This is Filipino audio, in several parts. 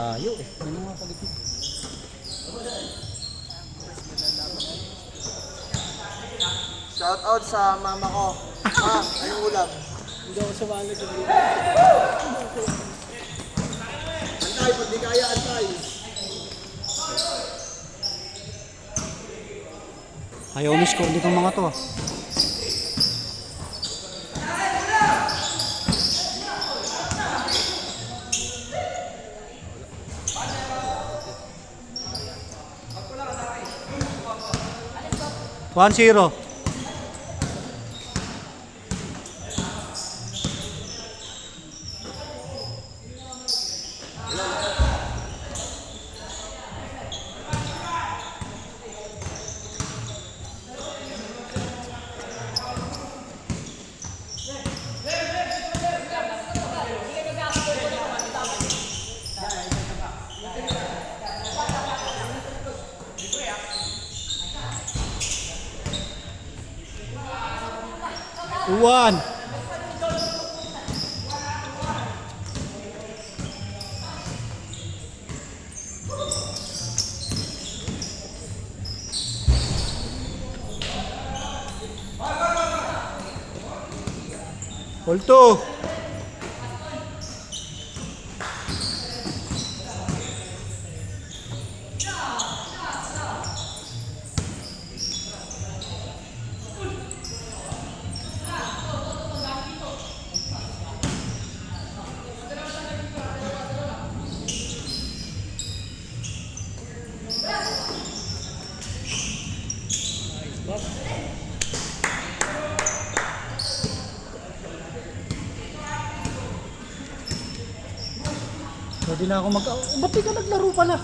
layo eh. Ano nga palit mo? Shout out sa mama ko. Ma, anong ulam? Hindi ako sumali sa video. Antay, pag di kaya, antay. Ayaw ni-score dito mga to. 1-0. One. Ball two. Pwede na ako ba't di ka naglaro pala?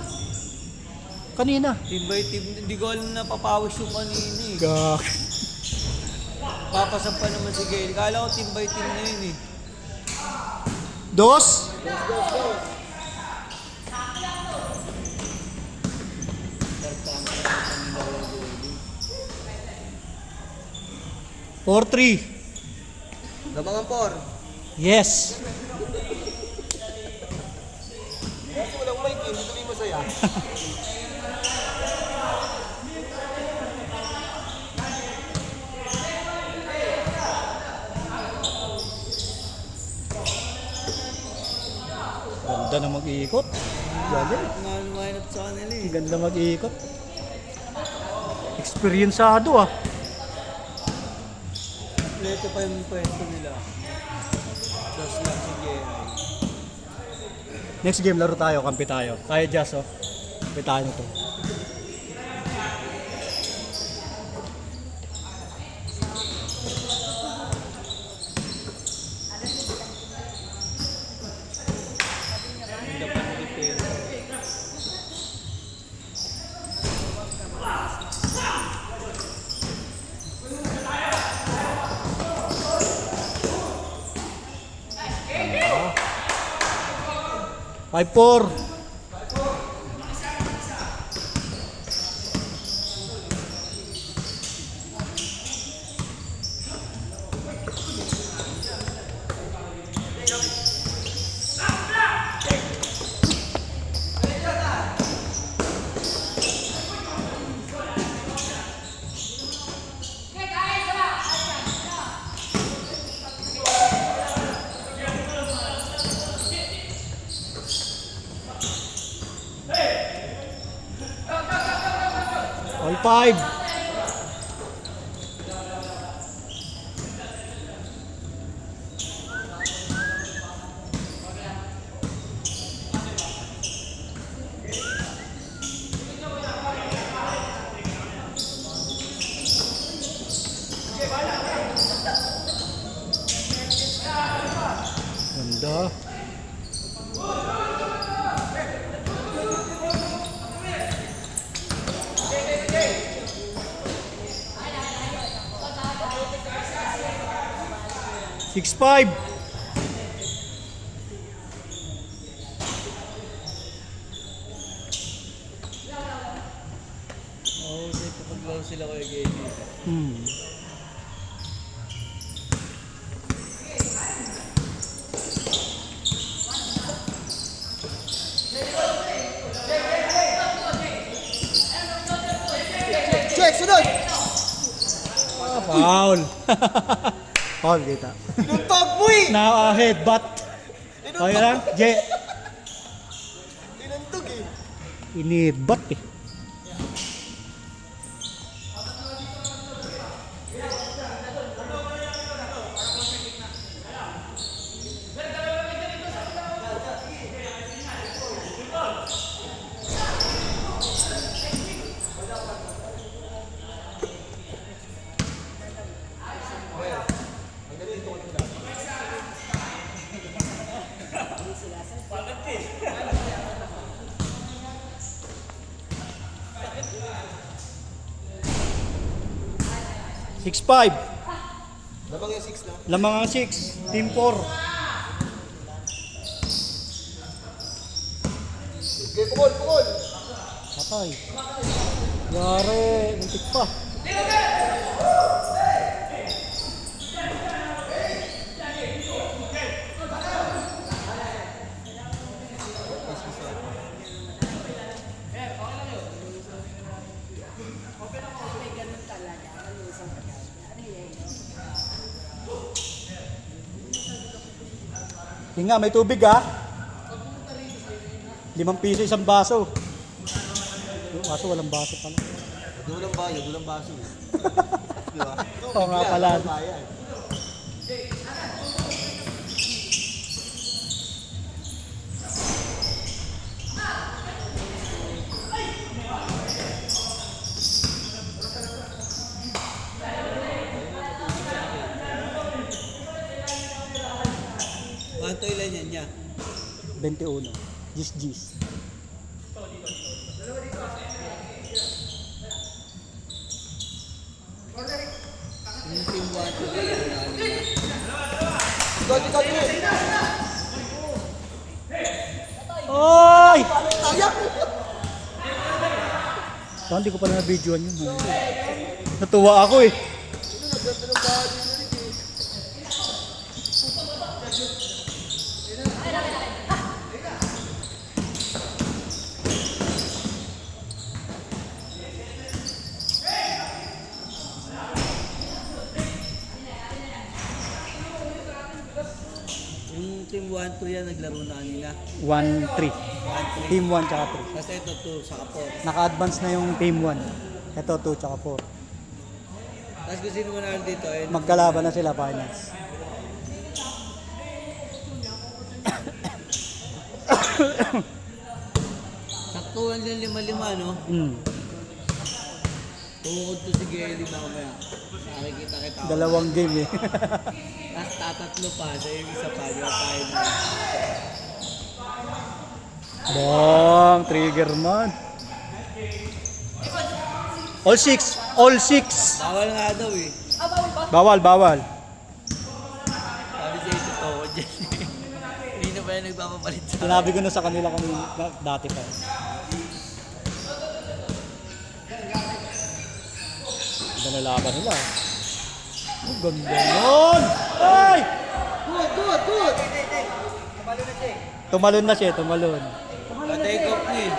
Kanina. Team by team, hindi ko alam na papawis yung kanina eh. Gak. Papasap pa naman si Gail. Kala ko team by team na yun eh. Dos. Four, three. Gabangan por. Yes. Kasi walang mic eh, hindi mo saya. Ganda na mag-iikot. Galing. Lumayanap sa kanila eh. Ganda mag-iikot. Experienceado ah. Kompleto pa yung pwesto nila. Just lang si Gail. Next game, laro tayo, kampi tayo. Kaya Jazz, oh. Kampi tayo nito. Hindi pa nilipin. Five, four. All five. Ganda. Six, five. Oo, hindi papaglaro sila kay Gail. Hmm. sunod! Foul. Foul kita. Inuntog mo eh! Now headbutt. Okay lang, Je. Inuntog eh. Inidbutt eh. Six five. Labang yung 6 na. Lamang ang 6. Team 4. Okay, pukol, pukol! Patay. Yari. Muntik pa. Hinga, may tubig ha. 5 piso isang baso. Yung baso, walang baso pala. Dulang bayo, dulang baso. Di ba? Oo nga pala. Bayan. Kanto ilan yan niya? 21. Gis. Yung team 1 to Ikot, ikot, ikot! Oy! Tayak! Saan di ko pala na-videoan yun. Natuwa ako eh. Sino nagdanta ng bahay nyo rin eh? Yung team 1 to yan naglaro na kanina. 1-3. 1-3. Team 1 tsaka 3. Tapos ito 2 saka 4. Naka-advance na yung team 1. Ito 2 tsaka 4. Tapos kung sino manalo dito ayun. Magkalaban na sila finals. Saktuhan din 5-5 no? Tungkol to si Gelly mamaya. Nakikita kita. Dalawang game eh. Tapos tatatlo pa. Sa yung isa pa. Di ba tayo na. Bong, trigger man. All 6. All 6. Bawal nga daw eh. Bawal. Sabi siya ito to. Hindi na ba yan nagpapapalit sa Sinabi ko na sa kanila kanina dati pa. Ganda na laban nila. Ang ganda nun! Ay! Good! Tumalon na siya, tumalon. take off niya eh.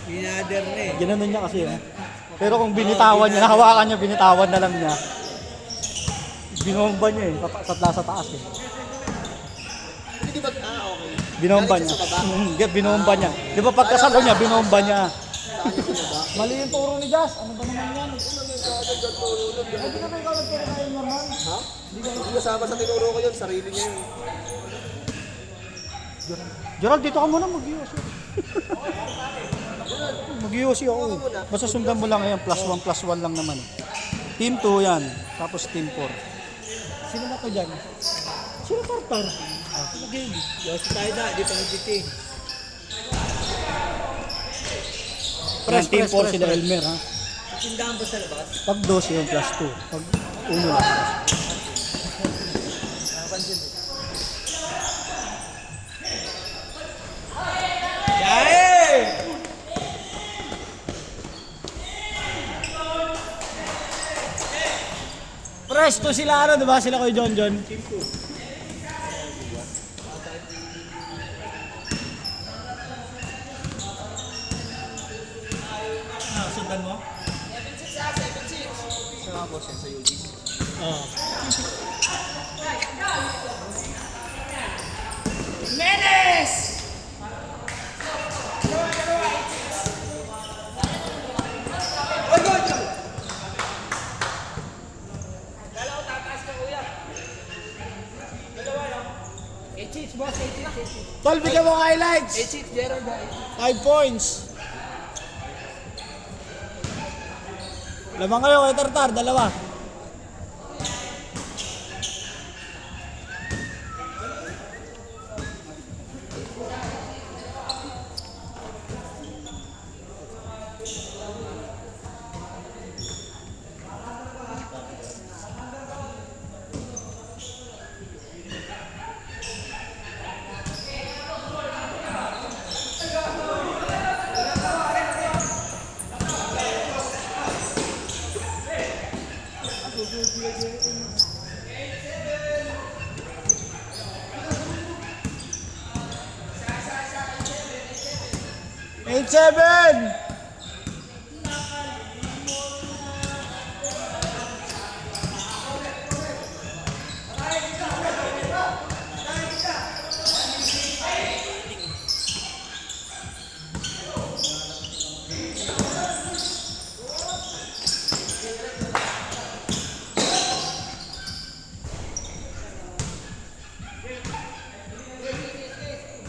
Binader na eh. Ginanon niya kasi eh. Pero kung binitawan niya, nahawakan niya, binitawan na lang niya. Binomba niya eh, sa taas eh. Hindi ba? Okay. Binomba Galing niya. siya sa baba? Binomba niya. Di ba pagkasalo niya, binomba niya. Saan yung ba? Mali yung turo ni Jazz. Ano ba naman yan? Hindi na may kawag pero kayo naman. Ha? Hindi kasama sa tinuro ko yun. Sarili niya yun. Gerald, dito ka muna mag-ios. Mag-ios ako. Basta sundan mo lang ngayon, +1 lang naman. Team 2 yan, tapos team 4. Sino ba ko dyan? Sino Tartar? Sino Gelly? Diyos tayo na. Di pa nag-team. Yan, team 4 sila Elmer ha. Tindahan ba sa labas? Pag 12 yung +2. Pag 1 lang. Yae! Pre, Rest to sila ano, di ba? Sila kay John John. Ah, sundan mo? 7-6 ah, 7-6. Sa mga boss yan, sa UGs. Oo. Menes! Oy, go, go! Boss, 8-6. Tol, bigyan mo highlights. 8-6, Gerald. 5 points. Lamang kayo kay Tartar, dalawa. Eight, 7.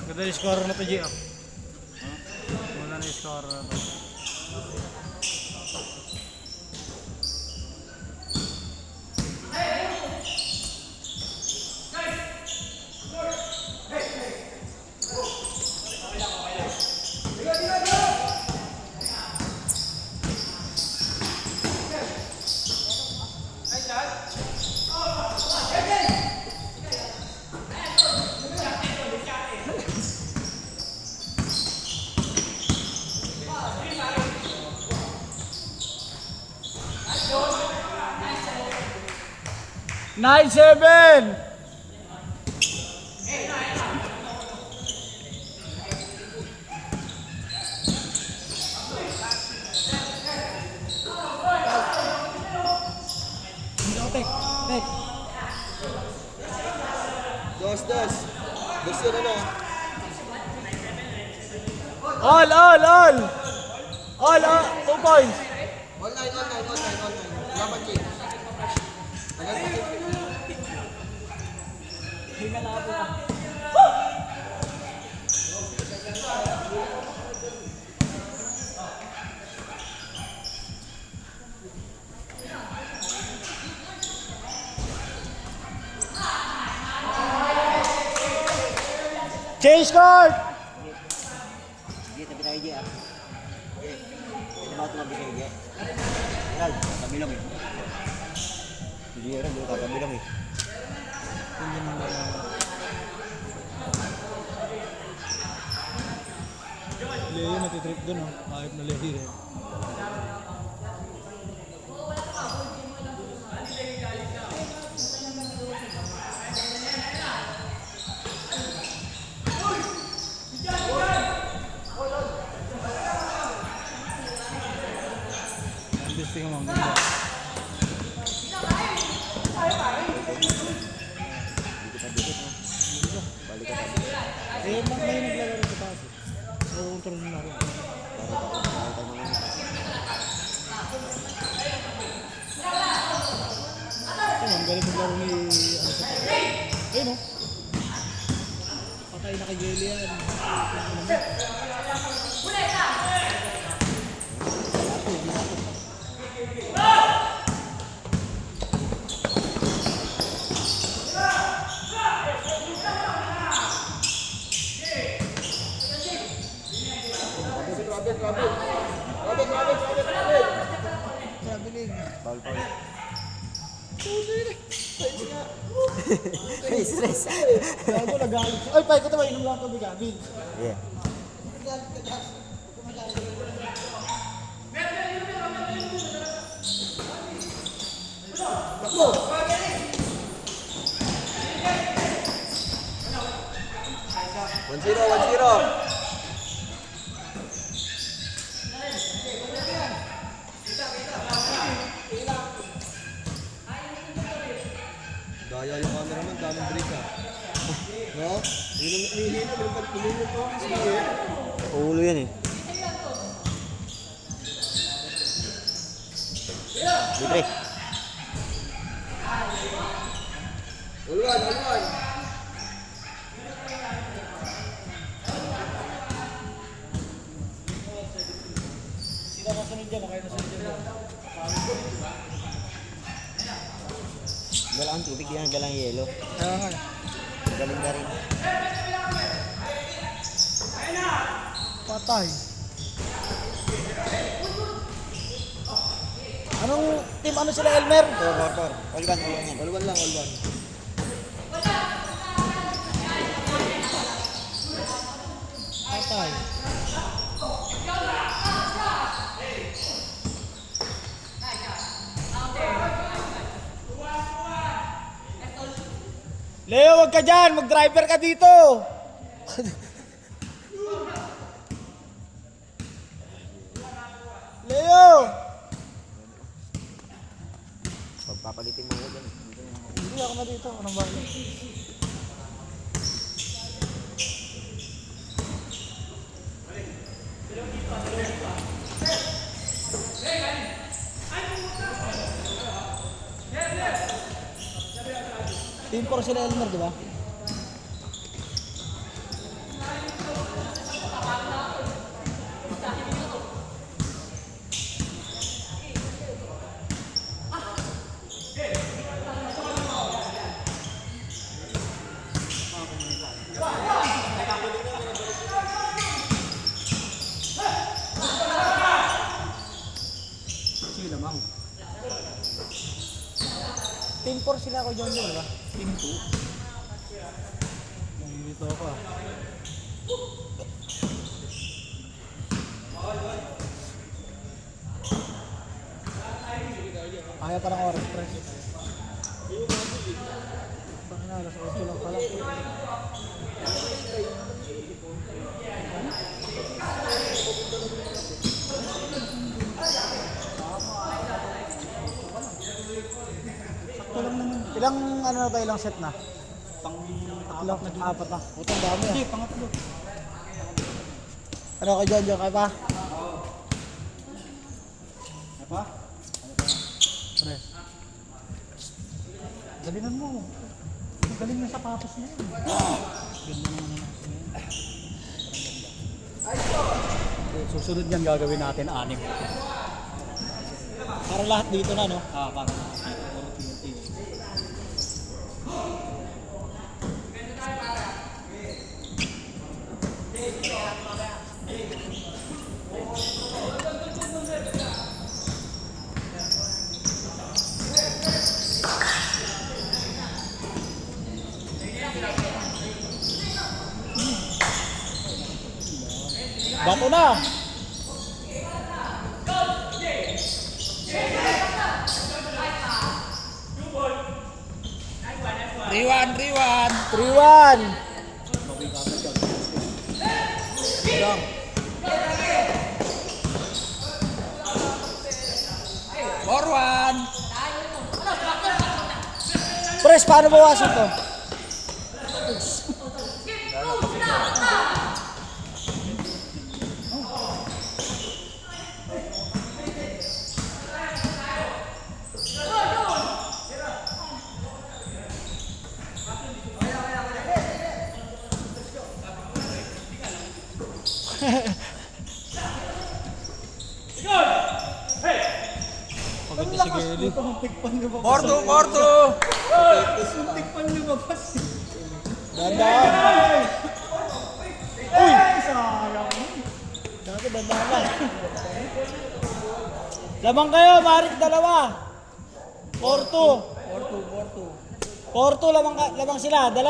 Ganda yung score na to, G. Wala na yung score na to. Nine, 7. Dos. Dos yun ano. All. 2 points. Online. Laban kick. Tagal pa kick. Change court. Sige, tabi tayo, Jay, ah. Okay. Ano ba ito mabigay, Jay? Gerald, tatabi lang eh. Hindi, Gerald, tatabi lang eh. Leo natitrip dun, oh. Kahit na Leo eh. Gusto ko mga ganda. Eh, may naglalaro sa taas eh. Oo, control na ako. Ito, ang galing maglaro ni ano sa taas. Ayun, oh. Patay na kay Jelly yan. May stress. Gago, nagalit siya. Ay, pay ko ito, inom lang ito, Gabi. Yeah. Takbo! Daya yung cameraman, daming break ah. No? Yun ang nihina, pinipag-tuloy ko. Sige. Ulo yan eh. Libre. Ulwan. Sila nasunod dyan, kaya nasunod dyan. Dala ang tubig yan, dalang yelo. Kaya nga. Galing na rin. Patay. Anong team ano sila, Elmer? Tor. Olvan yan. Ulwan lang. Patay. Leo, wag ka dyan! Mag-driver ka dito! Leo! Pagpapalitin mo ko dyan. Hindi ako na dito. Anong bagay? Team 4 sila Elmer, di ba? Sila mang. Team 4 sila ako dyan, di ba? Team 2. Dito ako ah. Kaya pa ng oras, press. Bakit na, alas 8 lang pala. Sakto lang naman. Ilang ano na ba, ilang set na? Apat na. Putang dami ah. Hindi, pangatlo. Ano ka dyan, kaya pa? Kaya pa? Pre. Galingan mo. Galing ng sapatos niya yun. Ganda naman na. Susunod niyan gagawin natin 6. Para lahat dito na, no? Para lahat dito. Puro TNT. Bato na! 3-1! Forward! Pres, paano bawasan to? Pagod na si Geli. Porto! Suntik pa lumabas. Dandaan. Uy! Sayang. Dati dandaan lang. Lamang kayo, Marik 2. Porto, lamang sila, 2.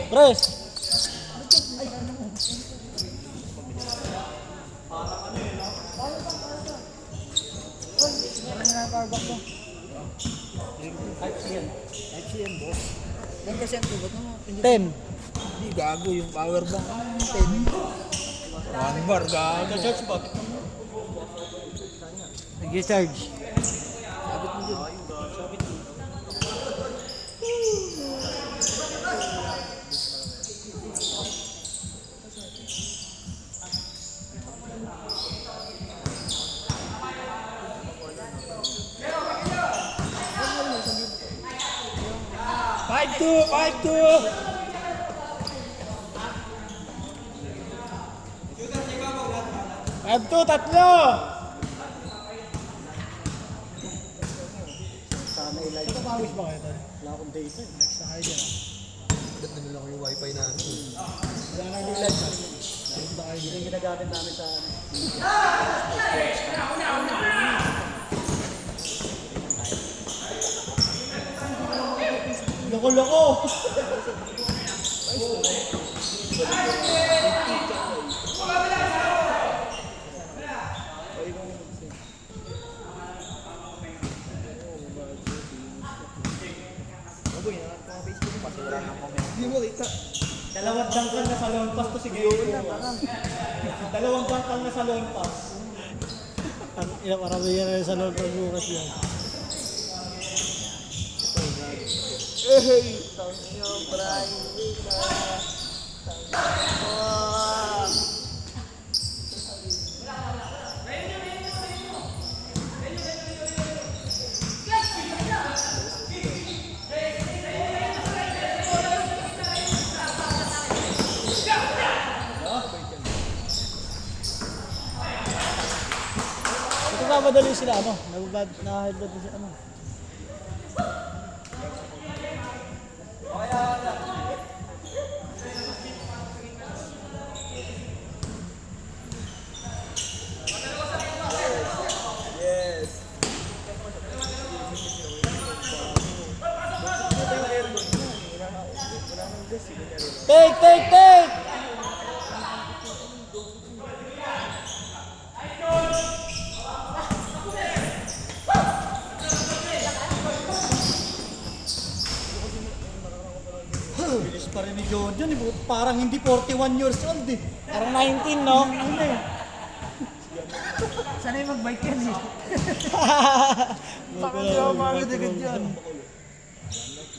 Pres. Type C yan. Type C yan, boss. Yan kasi ang tugot mo. 10. Hindi, gago yung power bank. 10. 1 bar, gago. Nag-charge ba? Nag-charge. Tatlo! Pawis ba kayo? Wala akong data. Next na kayo dyan. Ba't nila ko yung wifi namin? Wala na yung live. Ba kayo? Yun yung ginagamit namin sa... Loko-loko! Hindi mo kita. Dalawang dangkal na sa lone pass to si Geo. Dalawang dangkal na sa lone pass. Ilang marami yan sa lone pass bukas yan. Tangyo, Brian, Ito ba madali sila ano? Na-hybrid na sila ano? Take! Bilis pa rin ni Jordan, eh. Parang hindi 41 years old eh. Parang 19, no? Hindi. Sanay mag-bike yan eh. Baka di ako magagad yan.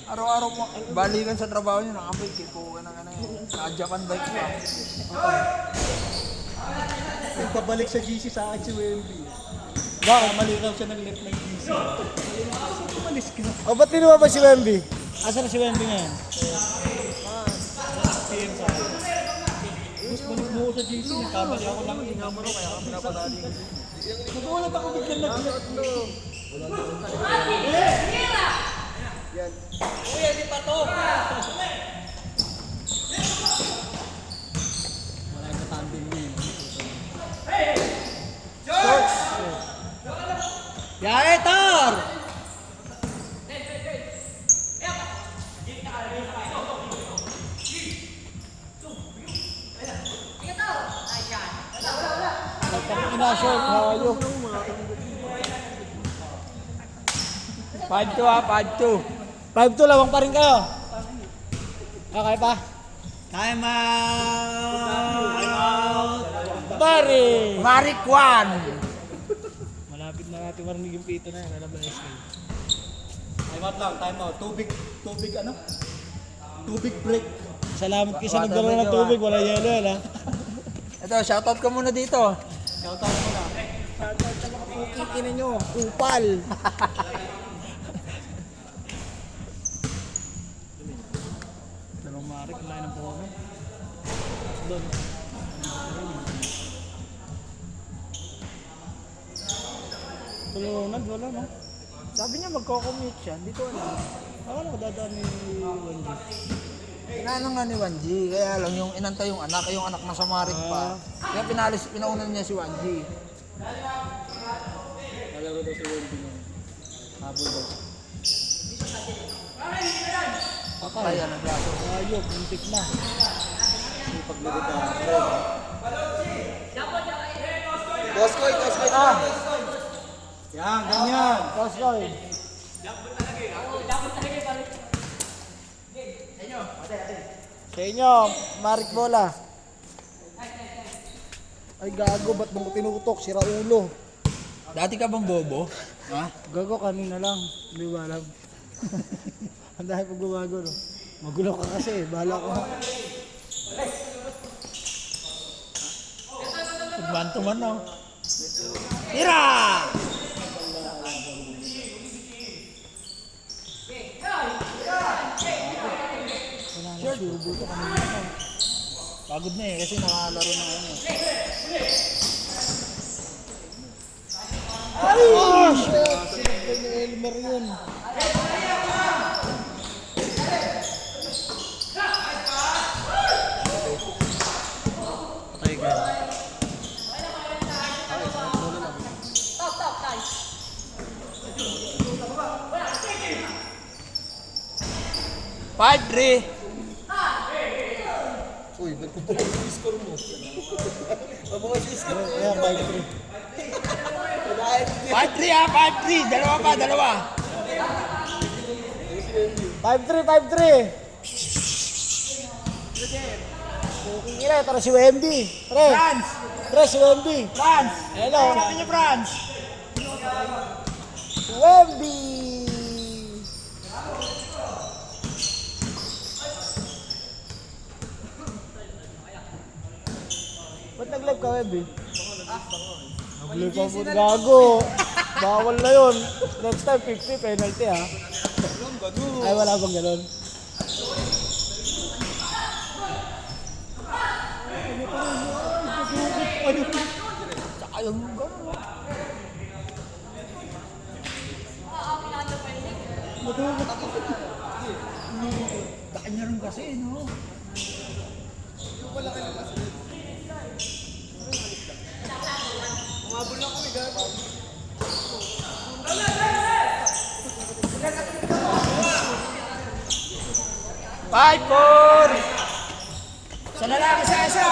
Araw-araw mo, balikan sa trabaho niyo, nakabike eh. Puka ng ano yun. Naka-Japan bike lang. Nagpabalik sa GC sa akin si Wemby. Baka mali raw siya ng left ng GC. Umalis ka. O, ba't tinuwa ba si Wemby? Asan na si Wemby ngayon? PM sa akin. Mas balik mo ko sa GC, nagkamali ako lang inamuro kaya kami napadali. Nagulat ako biglang nag-left. Kuya, di pa to. Wala yung katambing niya. Yaya, Tor! Ina-short, hawayo. 5-2 ah, 5-2. 5-2, lawang pa rin kayo. Okay pa? Time Pare! Marik 1! Malapit na natin marinig yung pito na yan. Alam na SK. Time out lang, time out. Tubig ano? Tubig break. Salamat kayo sa nagdala ng tubig. Wala yelo yan ha. Ito, shoutout ka muna dito. Shout out mo na. Shoutout sa mga pukikin ninyo. Kupal! Dalawang marik, ang layo ng pono. Doon. Tulungan, wala no? Sabi niya magko-commute siya, hindi ko alam. Akala ko dadaan ni Wendy. Inaano nga ni Wanji, kaya lang yung inantay yung anak nasa Marik pa. Kaya pinaunan niya si Wanji. Nalaro daw si Wendy nun. Habol daw. Kaya naglaso. Ayok, muntik na. Sipag na dito. Boss ko. Yan, ganyan. Boss Roy. Sa inyo, Marik Bola. Ay gago, ba't mo ko tinutok? Sira ulo. Dati ka bang bobo? Ha? Gago kanina lang, hindi ba alam? Ang dahil pag gumago, no? Magulo ka kasi, bahala ko. Man to man, no? Tira! Wala na sure buto kanina. Pagod na eh, kasi nakalaro na ano. Ay! Oh, shit! Sinagay ni Elmer yun. Patay ka. Five, three. Uy, nagpupulang yung score mo. Mabukas yung score. Ayan, 5-3. 5-3 ah, 5-3. Dalawa pa, dalawa. 5-3. Puking ina, tara si Wemby. Pre, France! pre si Wemby. France! Hello. Sabi niyo France! Wemby! Ba't nag-live ka, Wemby? Nag-live ka po, gago. Bawal na yun. Next time, 50 penalty ha. Ay, wala bang ganun? Daki niya rin kasi, no? Five, four! Sa lalaki sa isa!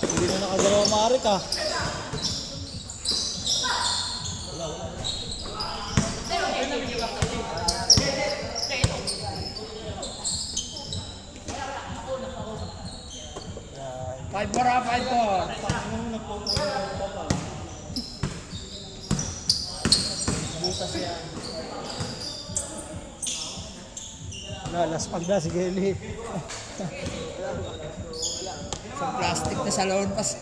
Hindi na nakagalawa Marik ha. Five, four ah, five, four! Laspag na si Gelly. Sa plastic na salon pas.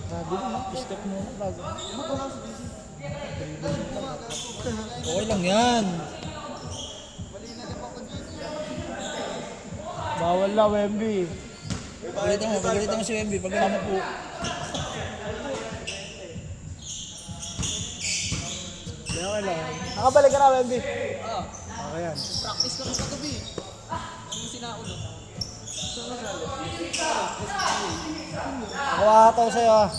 Grabe na, step muna bago. Okay lang yan. Bawal na, Wemby. Pagalitan mo si Wemby, pag ano po. Okay lang. Nakabalik ka na, Wemby. Okay yan. Practice kami kagabi. Yung sinaulo. Ako ataw sa'yo ah.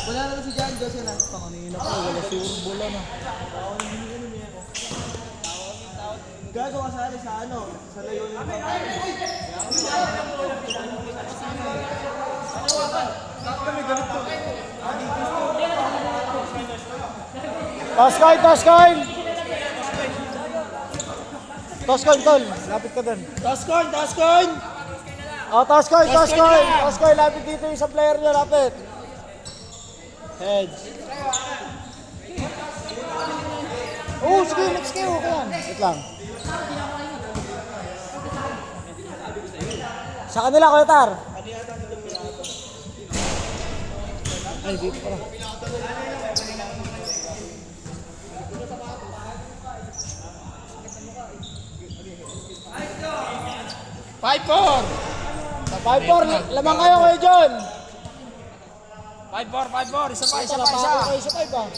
Wala naman si John Jose na. Kanina ko, wala si Urbola na. Gagawa sa sa ano? Sa layo yung Toss coin, toss coin! Toss coin, tol. Lapit ka dun. Toss coin, toss coin! Oh, toss coin, toss Toss coin coin! na. Toss coin, lapit dito yung isang player nyo, lapit. Heads. Oh, sige, next kayo. Okay yan. Wait lang. Sa kanila, Kuya Tar. Ay, dito pala. Five, four! Sa 5-4, lamang kayo kayo dyan. Five, four! Isa pa, isa pa, Napako isa! kayo sa 5 ah.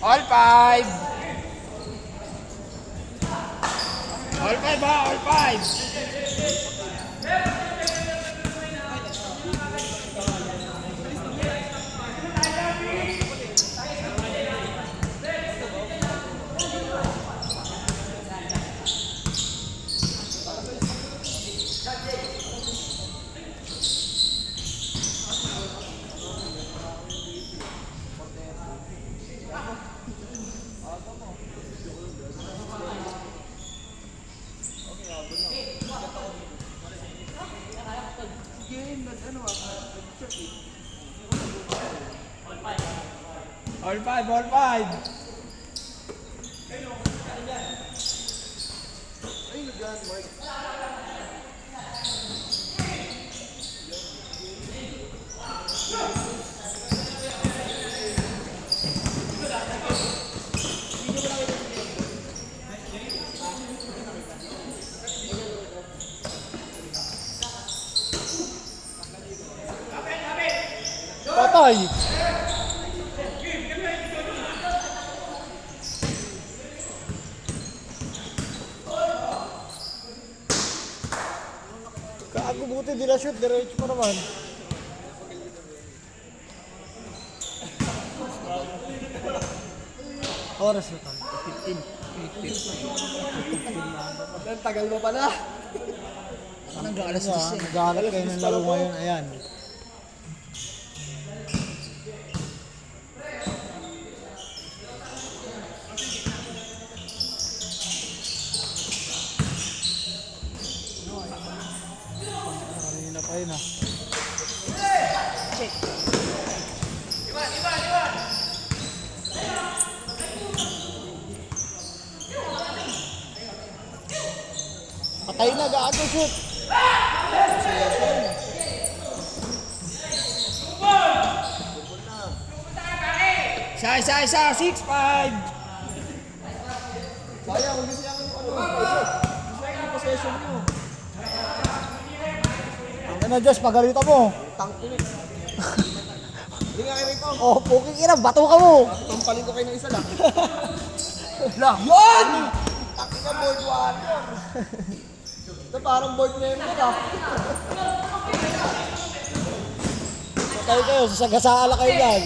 All five! All five ha, all five! All five, all five! Patay! Gago, buti di na shoot, diretso pa naman. Oras na tayo. 15. Ang tagal mo pala. Nag-aalas nag-aalat kayo ng laro ngayon, ayan. Kanina pa yun ah. Patay na, gago shoot! Isa, 6-5! Sayang, hindi sayang yung sayang yung possession nyo. Ano na Diyos, pagalitan mo. Tank ko eh. Hindi nga kayo rito. Oh, puking ina, bato ka mo. Tampalin ko kayo ng isa lang. Yun! Taki ka, board warrior. Ito parang board member ah. Patay kayo, sasagasala kayo yan.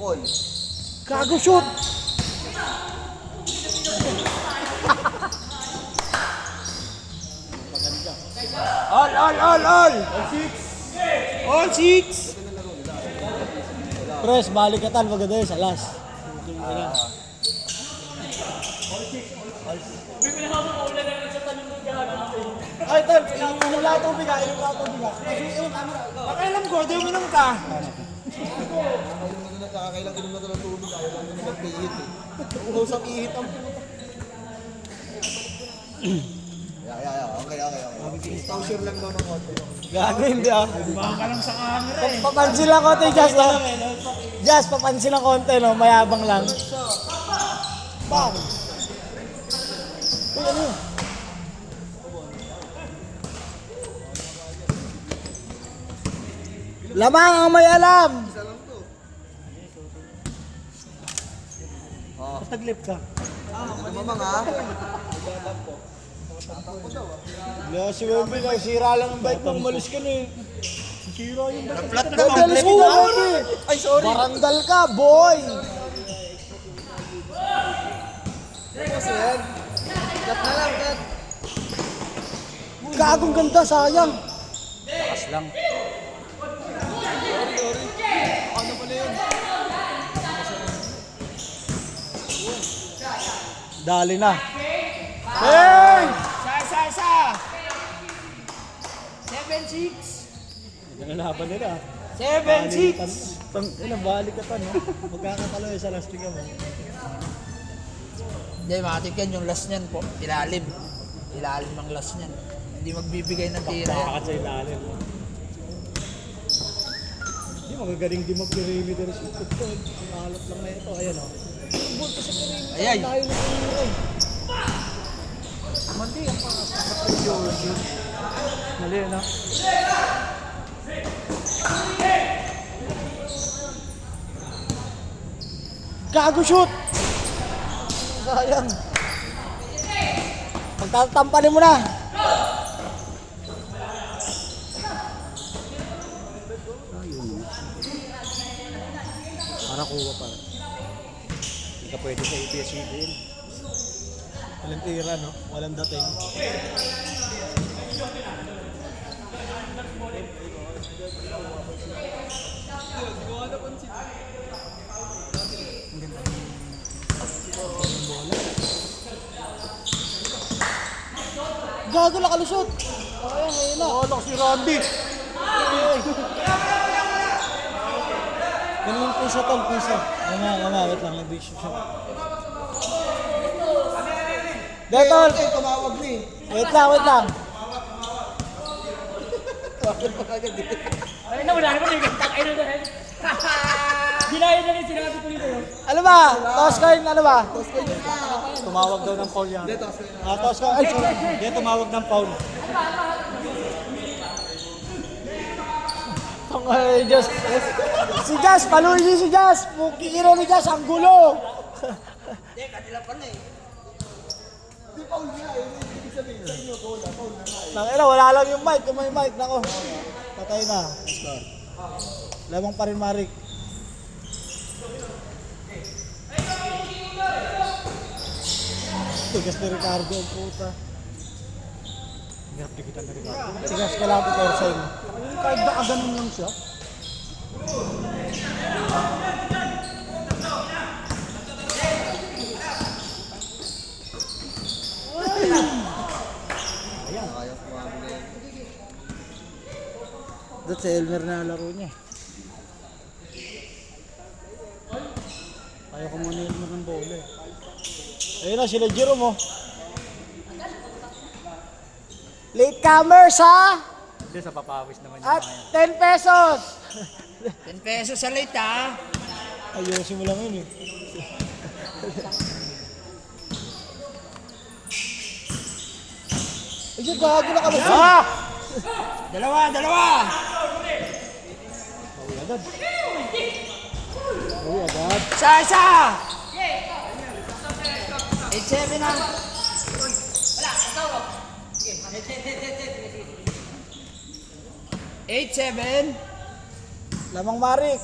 Bukol. Gago shoot! All 6! Pres, balikatan, maganda yun sa last. Ay, tol, inom lang tubig ha, inom lang tubig ha. Pakialam ko, di uminom ka. Nakakailang inom na ito ng tubig. Ayaw lang nila mag-ihit eh. Usap ihit ang puto. Okay. Exposure lang daw ng konti. Gago, hindi ah. Baka ka lang sa camera eh. Papansin lang konti, Jazz no? Jazz, papansin lang konti no, mayabang lang. Bang! Uy, ano yun? Lamang ang may alam! Pataglip ka. Ano mamang ha? Wala si Wemby lang, sira lang ang bike mo, umalis ka na eh. Sira yung bike. Flat na Wemby, alis mo, Wemby! Ay, sorry. Barandal ka, boy! Kasi yan. Cut na lang, cut. Gagong ganda, sayang. Takas lang. Ano pala yun? Dali na. Hey! Isa! 7-6! Yan ang laban nila. 7-6! Balik ka pa, no? Magkakatalo sa last tiga mo. Hindi, matik yan yung last niyan po. Ilalim. Ilalim ang last niyan. Hindi magbibigay ng tira. Baka sa ilalim. Hindi, magagaling di mag-perimeter sa ito. Mahalap lang na ito. Ayan, o. Ball ka sa perimeter. Ayay. Tayo na perimeter. Mandi, ang pangasapat. Mali, no? Gago shoot! Sayang. Pagtatampanin mo na. Para kuha pa. Hindi ka pwede sa ABS-CBN. Walang tira, no? Walang dating. Gago, nakalusot. Ayun, ayun na. Oh, si Randy. Ganun po siya, tol, pisa. Wait lang, nag-big shot siya. Detol! Tumawag ni. Wait lang. Ay, wala naman yung gantang. Ay, na. Ginaya na rin sinabi ko dito. Ano ba? Toss coin, ano ba? Tumawag daw ng foul yan. Toss coin. Ay, sorry. Hindi, tumawag ng foul. Ay, Diyos. Si Jazz, paluin niyo si Jazz. Kikiro ni Jazz, ang gulo. Hindi, kanila pala eh. Nangina, wala lang yung mic. Kung may mic, nako. Patay na. Lamang pa rin, Marik. Tigas ni Ricardo, ang puta. Hirap dikitan ni Ricardo. Tigas ka lang ito, Orsen. Kahit baka ganun lang siya. Doon si Elmer na laro niya. Kaya ko muna Elmer ng bola eh. Ayun na, sila Jerome oh. Late comers ha? Hindi, sa papawis naman At 10 pesos! 10 pesos sa late ah. Ayusin mo lang yun eh. Ayun, gago na kami. Dalawa! Uwi agad. Uwi agad. Isa! 8-7 na. Lamang Marik.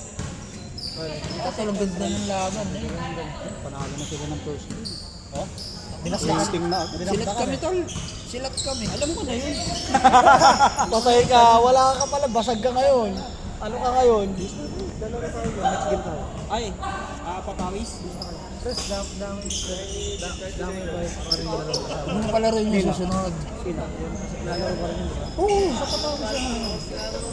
Ito lang ganda ng laban eh. Panalo na sila ng first game. Oh? Silat Binasting kami tol. Silat kami. Alam ko na yun. Patay ka, wala ka pala, basag ka ngayon. Ano ka ngayon? Dalawa tayo, next game tayo. Ay, papawis. First, dami ba yung parin mo dalawa? Ano palaro yung susunod? Sino? Lalaro pa rin yun. Oo, sa patawin siya ngayon.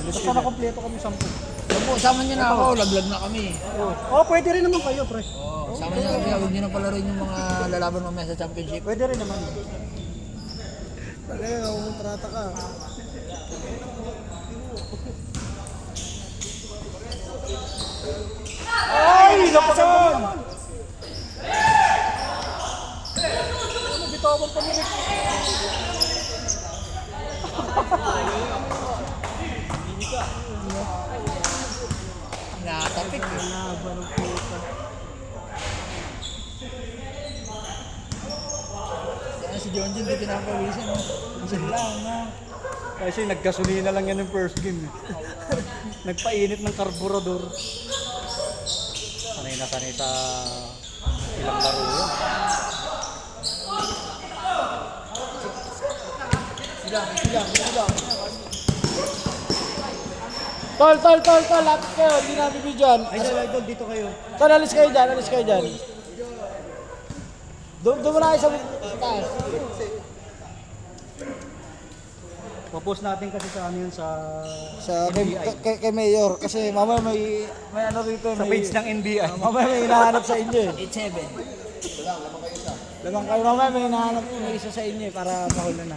Basta nakompleto kami 10. Sama niyo na ako, laglag na kami. Oo, pwede rin naman kayo, pre. Sama niyo na kami, huwag niyo na palaroin yung mga lalaban mamaya sa championship. Pwede rin naman. Talaga, kumontrata ka. Ay! Lapasan! Bitawan pa nila. Nakatapik eh. Laban ng puta. Kaya si John Jin, di pinapawisan. Isa lang na. Kasi naggasolina lang yan yung first game. Nagpainit ng karburador. Sanay na sanay sa ilang laro yun. Sila. Tol, lapit kayo, hindi namin bidyan. Ay, idol, dito kayo. Tol, alis kayo dyan. Doon mo na kayo sa taas. Papost natin kasi sa ano yun sa kay Mayor kasi mamaya may ano rito sa page ng NBI. Mamaya may hinahanap sa inyo eh. 8-7. Lamang kayo mamaya may hinahanap may isa sa inyo eh para mahula na.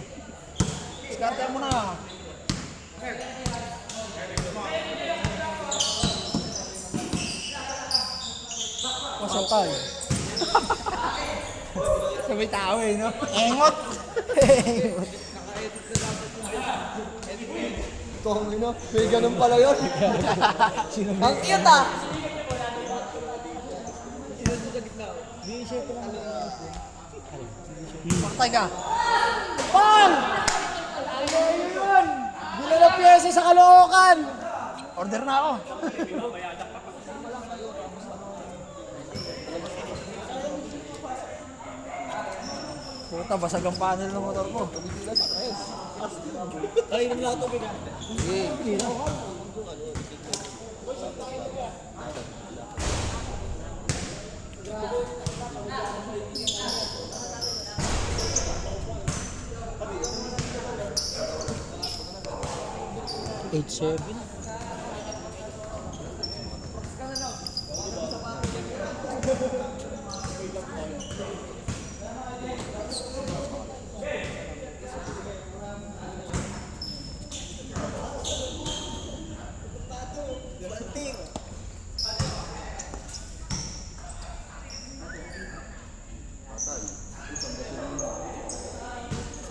Diskarte mo na. Pasakay. Sabay tao eh, no? Engot. Kung ano, may ganun pala yun. Sino Ang cute ah! Patay ka. Pang! Ano yun? Bila na piyesa sa Caloocan! Order na ako. Puta, basag ang panel ng motor ko. Ay, inom lang ito, biga.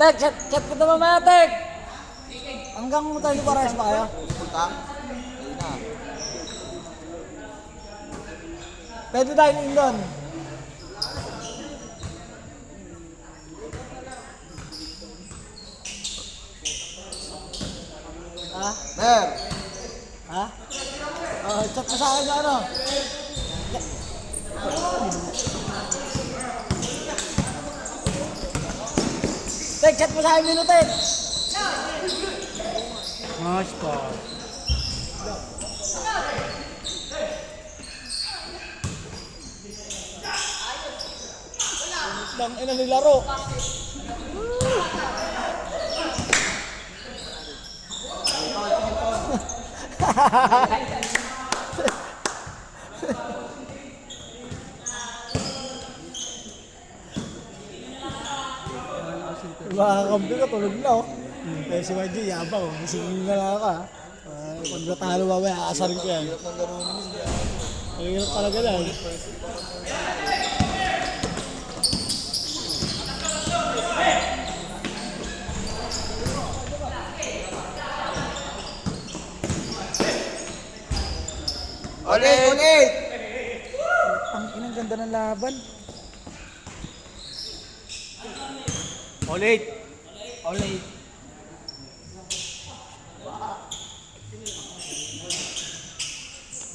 Tek, chat ko na mamaya, Tek! Hanggang tayo ni Paras pa kayo? Punta. Ayun na. Pwede tayo din doon. Ha? Mer! Ha? Chat mo sa akin na ano? Tek, chat mo sa akin minuto, Tek! Nice pa. Lang ina nilaro. Mga kampi ko, tulog na oh. Kaya si YG, yabang oh. Gisingin na lang ka. Pag natalo mamaya, aasarin ko yan. Ang hirap talaga lang. Ulit! Ang inang ganda ng laban. Ulit! Ulit.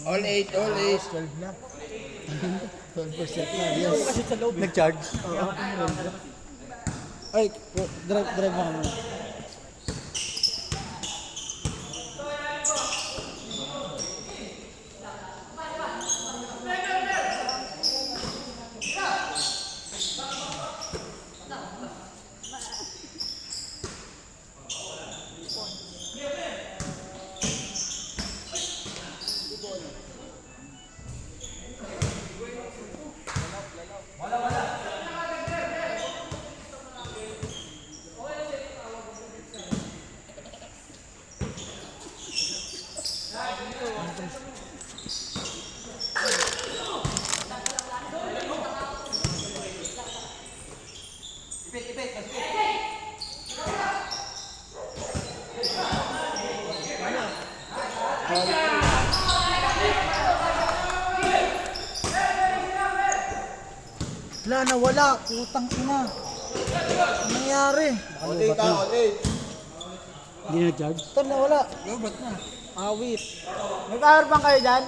All 8, all 8. 12 na. 12% na, yes. Nag-charge? Oo. Ay, drive mo muna. Wala na, wala. Putang ina. Ano nangyari? Ulit ka, ulit! Hindi na charge? Ito na, wala. Robot na. Awit. May power bank kayo dyan?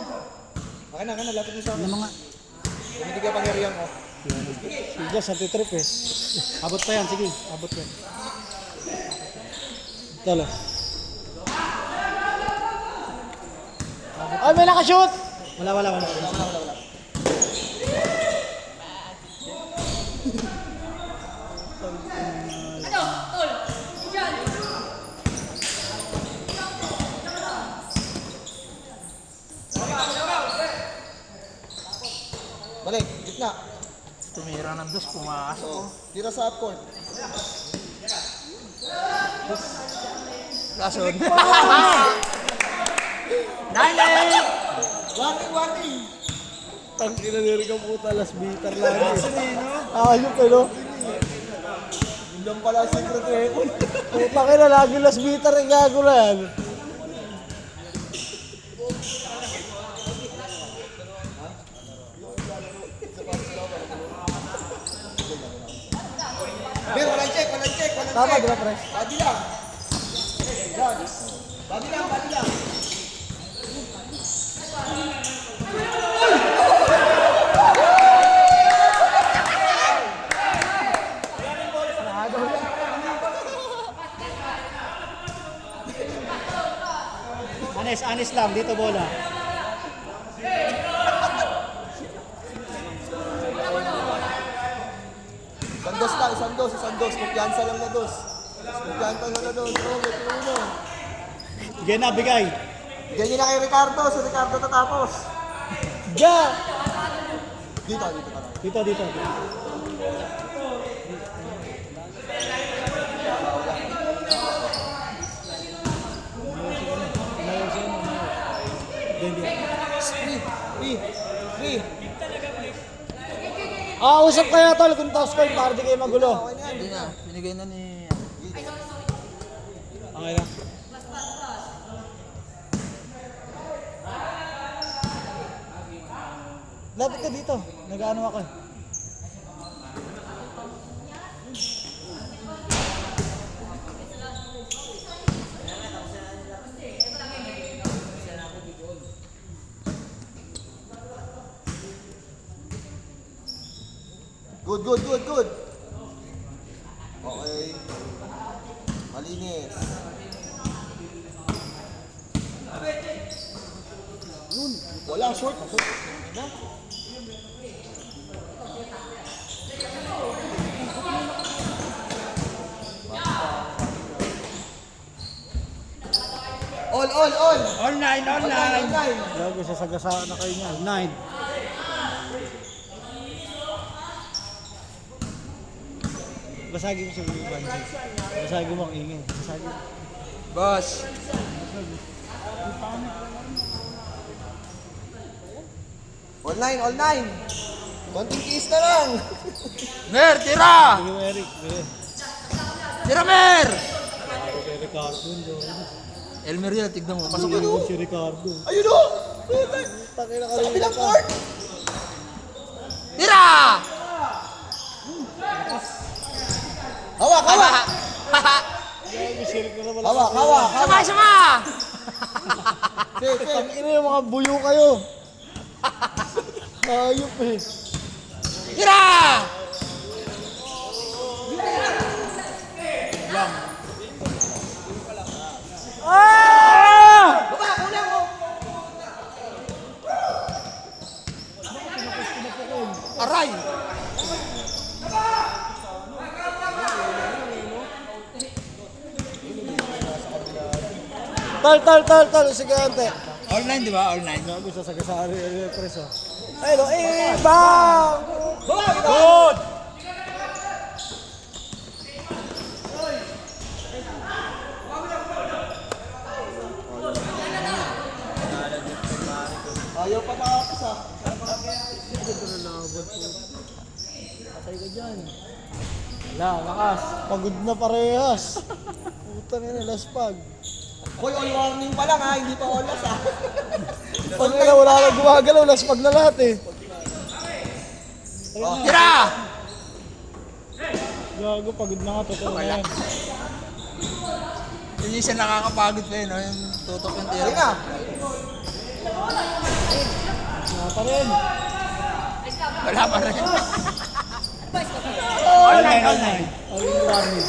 Akin na, lapit mo sa akin. Ano mga... Hindi ka pangyarihan mo. Sige, sa titrip eh. Abot pa yan, sige. Abot pa yan. Ito lang. Ay, may nakashoot! Wala. Balik, gitna. Tumira ng dos, pumakas. Oh, tira sa half court. Lason. Warning! Tangkina niri ka puta, last beater lagi. Ayok eh, no? Yun lang pala ang secret weapon. Puta ka na, lagi last beater yung gago na yan. Tama, di ba, pre? Body lang. Yan. Body lang, body lang. Honest lang, dito bola. Isang dos. Kumpiyansa lang na dos. Kumpiyansa lang na dos. Oh, may pinuno. Bigay na, bigay. Bigyan niyo na kay Ricardo. Si Ricardo tatapos. Ga! Dito ka. Dito. Free. Usap kaya tol kung toss coin para di kayo magulo. Hindi na. Binigay na ni... Okay lang. Lapit ka dito. Nag-ano ako eh. Good. Okay. Malinis. Yun. Walang short. All. All nine. Online. Lagi sasagasaan na kayo niya. 9. Basagin mo sa mga banjay. Basagin mo ang ingin. Basagin. Boss! All nine. Konting kiss na lang. Mer, tira! Sige mo, Eric. Sige. Tira, Mer! Si Ricardo. Elmer yun, tignan mo. Pasok yun. Si Ricardo. Ayun o. Takay na Sa kabilang court. Tira! Hawak. Sirik na naman. Hawak. Sama! Ang ina yung mga buyo kayo. Ayop eh. Tira! Aray! Tal. Sige, ante. Online, di ba? Online. Gago sa sagasari. Preso. Ayun o. Bang! Good! Ayaw pa tapos ah. Wala, lakas. Pagod na parehas. Putang ina, laspag. Hoy, all warning pa lang ha. Hindi pa all last ah. Pag ina, wala na gumagalaw. Laspag na lahat eh. Tira! Gago, pagod na nga. Totoo na yan. Hindi siya nakakapagod pa yun, no? Yung tutok yung tira. Sige na. Wala pa rin. Wala pa rin. All nine. All in warning.